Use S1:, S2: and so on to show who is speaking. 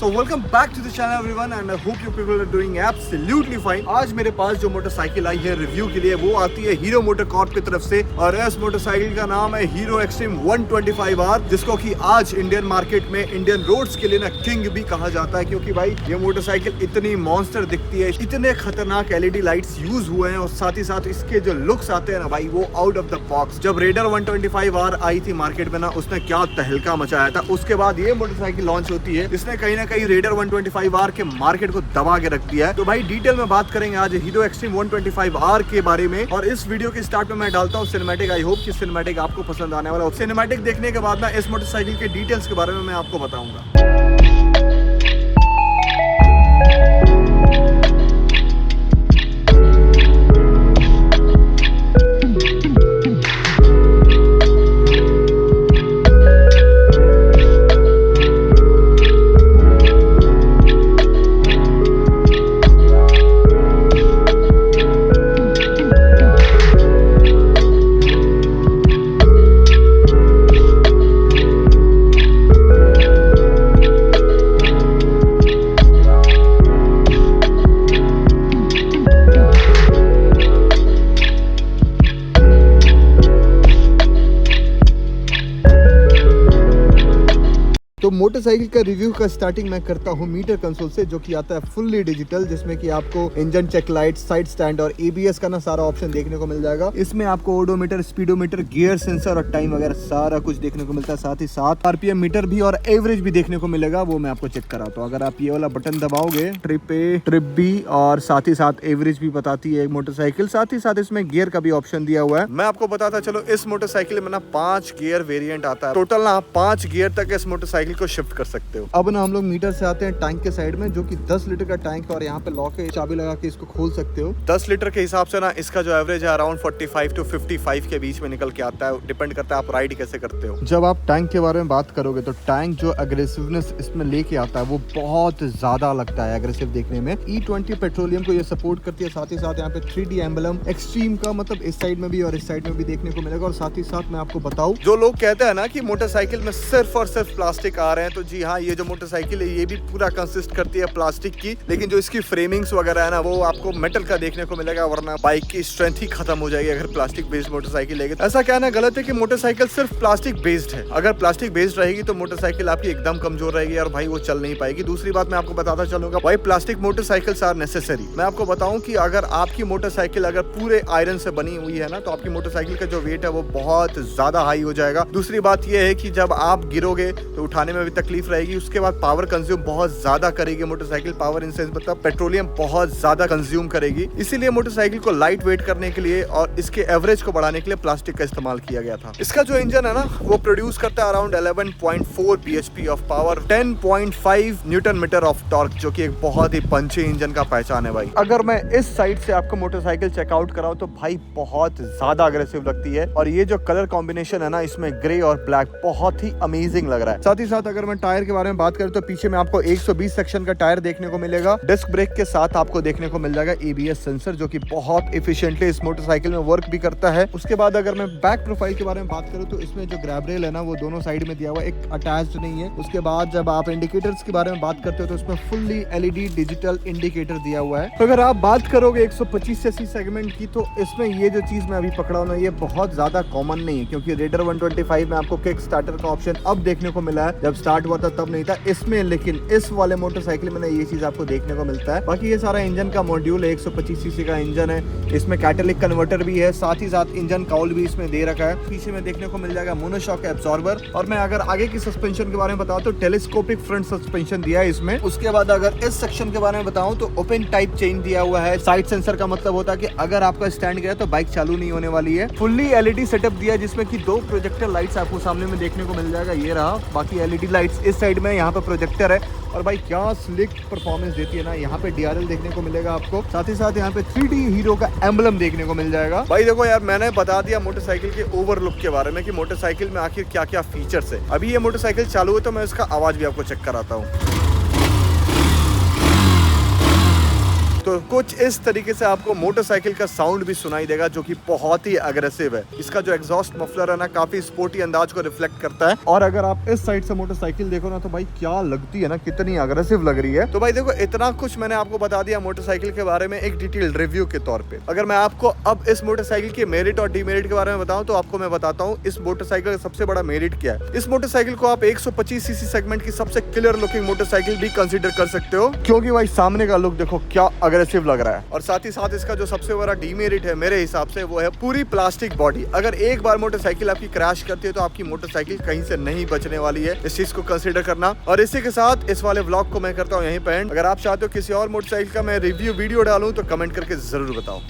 S1: So welcome back to the channel everyone and I hope you people are doing absolutely fine. आज मेरे पास जो motorcycle आई है review के लिए वो आती है हीरो मोटोकॉर्प की तरफ से और इस मोटरसाइकिल का नाम है हीरो एक्सट्रीम 125R, जिसको कि आज इंडियन मार्केट में इंडियन रोड्स के लिए ना किंग भी कहा जाता है, क्योंकि भाई ये मोटरसाइकिल इतनी मॉन्स्टर दिखती है, इतने खतरनाक एलईडी लाइट्स यूज हुए हैं और साथ ही साथ इसके जो लुक्स आते हैं ना भाई वो आउट ऑफ द बॉक्स। जब रेडर 125R आई थी मार्केट में ना उसने क्या तहलका मचाया था, उसके बाद ये मोटरसाइकिल लॉन्च होती है, इसने कहीं ना कहीं रेडर 125R के मार्केट को दबा के रख दिया है। तो भाई डिटेल में बात करेंगे आज हीरो एक्सट्रीम 125R के बारे में और इस वीडियो के स्टार्ट में मैं डालता हूँ सिनेमैटिक। आई होप कि सिनेमैटिक आपको पसंद आने वाला है। सिनेमैटिक देखने के बाद ना इस मोटरसाइकिल के डिटेल्स के बारे में मैं आपको बताऊंगा। तो मोटरसाइकिल का रिव्यू का स्टार्टिंग मैं करता हूँ मीटर कंसोल से, जो कि आता है फुल्ली डिजिटल, जिसमें कि आपको engine check light, side stand और एबीएस का ना सारा ऑप्शन देखने को मिल जाएगा। इसमें आपको ओडोमीटर, स्पीडोमीटर, गियर सेंसर और टाइम वगैरह सारा कुछ देखने को मिलता है। साथ ही साथ आरपीएम मीटर भी और एवरेज भी देखने को मिलेगा, वो मैं आपको चेक कराता हूँ। अगर आप ये वाला बटन दबाओगे ट्रिप ए, ट्रिप बी और साथ ही साथ एवरेज भी बताती है मोटरसाइकिल। साथ ही साथ इसमें गियर का भी ऑप्शन दिया हुआ है। मैं आपको बताता चलो इस मोटरसाइकिल में ना 5 गियर वेरिएंट आता है। टोटल ना 5 गियर तक इस मोटरसाइकिल को शिफ्ट कर सकते हो। अब ना हम लोग मीटर से आते हैं टैंक के साइड में, जो कि 10 लीटर का टैंक है और यहाँ पे लॉक है, चाबी लगा के इसको खोल सकते हो। 10 लीटर के हिसाब से ना इसका जो एवरेज है अराउंड 45 to 55 के बीच में निकल के आता है। डिपेंड करता है आप राइड कैसे करते हो। जब आप टैंक के बारे में बात करोगे तो टैंक जो अग्रेसिवनेस इसमें लेके आता है वो बहुत ज्यादा लगता है अग्रेसिव देखने में। E20 पेट्रोलियम को ये सपोर्ट करती है। साथ ही साथ यहाँ पे 3D एम्बलम एक्सट्रीम का मतलब इस साइड में भी और इस साइड में भी देखने को मिलेगा। और साथ ही साथ मैं आपको बताऊं, जो लोग कहते हैं ना कि मोटरसाइकिल में सिर्फ और सिर्फ प्लास्टिक आ रहे हैं, तो जी हाँ, ये जो मोटरसाइकिल है ये भी पूरा कंसिस्ट करती है प्लास्टिक की, लेकिन जो इसकी फ्रेमिंग्स वगैरह है ना वो आपको मेटल का देखने को मिलेगा, वरना बाइक की स्ट्रेंथ ही खत्म हो जाएगी अगर प्लास्टिक बेस्ड मोटरसाइकिल लेगी। ऐसा कहना गलत है कि मोटरसाइकिल सिर्फ प्लास्टिक बेस्ड है। अगर प्लास्टिक बेस्ड रहेगी तो मोटरसाइकिल आपकी एकदम कमजोर रहेगी और भाई वो चल नहीं पाएगी। दूसरी बात मैं आपको बताता चलूंगा, भाई प्लास्टिक मोटरसाइकिल्स आर नेसेसरी। मैं आपको बताऊं कि अगर आपकी मोटरसाइकिल अगर पूरे आयरन से बनी हुई है ना तो आपकी मोटरसाइकिल का जो वेट है वो बहुत ज्यादा हाई हो जाएगा। दूसरी बात यह है कि जब आप गिरोगे तो उठाने में भी तकलीफ रहेगी। उसके बाद पावर कंज्यूम बहुत ज्यादा करेगी मोटरसाइकिल। पावर इन सेंस मतलब पेट्रोलियम बहुत ज्यादा कंज्यूम करेगी। इसीलिए मोटरसाइकिल को लाइट वेट करने के लिए और इसके एवरेज को बढ़ाने के लिए प्लास्टिक का इस्तेमाल किया गया था। इसका जो इंजन है ना वो प्रोड्यूस करता है around 11.4 bhp of power, 10.5 newton metre of torque, जो कि एक बहुत ही पंची इंजन का पहचान है भाई। अगर मैं इस साइड से आपको मोटरसाइकिल चेकआउट कराऊं तो भाई बहुत ज्यादा अग्रेसिव लगती है और ये जो कलर कॉम्बिनेशन है ना इसमें ग्रे और ब्लैक बहुत ही अमेजिंग लग रहा है। साथ ही साथ अगर मैं टायर के बारे में बात करूं तो पीछे में आपको 120 सेक्शन का टायर देखने को मिलेगा। डिस्क ब्रेक के साथ आपको देखने को मिल जाएगा एबीएस सेंसर, जो कि बहुत एफिशिएंटली इस मोटरसाइकिल में वर्क भी करता है। उसके बाद अगर मैं बैक प्रोफाइल के बारे में बात करूं तो इसमें जो ग्रैब रेल है ना वो दोनों साइड में दिया हुआ है, एक अटैच्ड नहीं है। उसके बाद जब आप इंडिकेटर्स के बारे में बात करते हो तो इसमें फुल्ली एलईडी डिजिटल इंडिकेटर दिया हुआ है। तो अगर आप बात करोगे 125 सीसी सेगमेंट की तो इसमें ये जो चीज मैं अभी पकड़ा हूं ना ये बहुत ज्यादा कॉमन नहीं है, क्योंकि रेडर 125 में आपको किक स्टार्टर का ऑप्शन अब देखने को मिला है, जब स्टार्ट हुआ था तब नहीं था इसमें। लेकिन इस वाले मोटरसाइकिल में ना ये चीज आपको देखने को मिलता है। बाकी ये सारा इंजन का मॉड्यूल है, 125 सीसी का इंजन है, इसमें कैटेलिक कन्वर्टर भी है, साथ ही साथ इंजन काउल भी इसमें दे रखा है। पीछे में देखने को मिल जाएगा मोनोशॉक एब्जॉर्बर। और मैं अगर आगे की सस्पेंशन के बारे में बताऊं तो टेलीस्कोपिक फ्रंट सस्पेंशन दिया है इसमें। उसके बाद अगर इस सेक्शन के बारे में बताऊं तो ओपन टाइप चेन दिया हुआ है। साइड सेंसर का मतलब होता है कि अगर आपका स्टैंड गया तो बाइक चालू नहीं होने वाली है। फुल्ली एलईडी सेटअप दिया है, जिसमें कि 2 प्रोजेक्टर लाइट्स आपको सामने में देखने को मिल जाएगा, ये रहा। बाकी एलईडी लाइट्स इस साइड में, यहाँ पे प्रोजेक्टर है और भाई क्या स्लिक परफॉर्मेंस देती है ना। यहाँ पे डीआरएल देखने को मिलेगा आपको, साथ ही साथ यहाँ पे 3D हीरो का एम्बलम देखने को मिल जाएगा। भाई देखो यार, मैंने बता दिया मोटरसाइकिल के ओवरलुक के बारे में कि मोटरसाइकिल में आखिर क्या क्या फीचर्स है। अभी ये मोटरसाइकिल चालू है तो मैं इसका आवाज भी आपको चेक कराता हूँ। तो कुछ इस तरीके से आपको मोटरसाइकिल का साउंड भी सुनाई देगा, जो कि बहुत ही अग्रेसिव है। इसका जो एग्जॉस्ट मफलर है ना, काफी स्पोर्टी अंदाज को रिफ्लेक्ट करता है। और अगर आप इस साइड से मोटरसाइकिल देखो ना, तो भाई क्या लगती है ना, कितनी अग्रेसिव लग रही है। तो भाई देखो, इतना कुछ मैंने आपको बता दिया मोटरसाइकिल के बारे में एक डिटेल्ड रिव्यू के तौर पे। अगर मैं आपको अब इस मोटरसाइकिल के मेरिट और डीमेरिट के बारे में बताऊं, तो आपको मैं बताता हूं इस मोटरसाइकिल का सबसे बड़ा मेरिट क्या है। इस मोटरसाइकिल को आप 125 सीसी सेगमेंट की सबसे क्लियर लुकिंग मोटरसाइकिल भी कंसीडर कर सकते हो, क्योंकि भाई सामने का लुक देखो क्या अग्रेसिव लग रहा है। और साथ ही साथ इसका जो सबसे बड़ा डीमेरिट है मेरे हिसाब से, वो है पूरी प्लास्टिक बॉडी। अगर एक बार मोटरसाइकिल आपकी क्रैश करती है, तो आपकी मोटरसाइकिल कहीं से नहीं बचने वाली है। इस चीज को कंसीडर करना। और इसी के साथ इस वाले व्लॉग को मैं करता हूँ यहीं पे एंड। अगर आप चाहते हो किसी और मोटरसाइकिल का मैं रिव्यू वीडियो डालूं, तो कमेंट करके जरूर बताओ।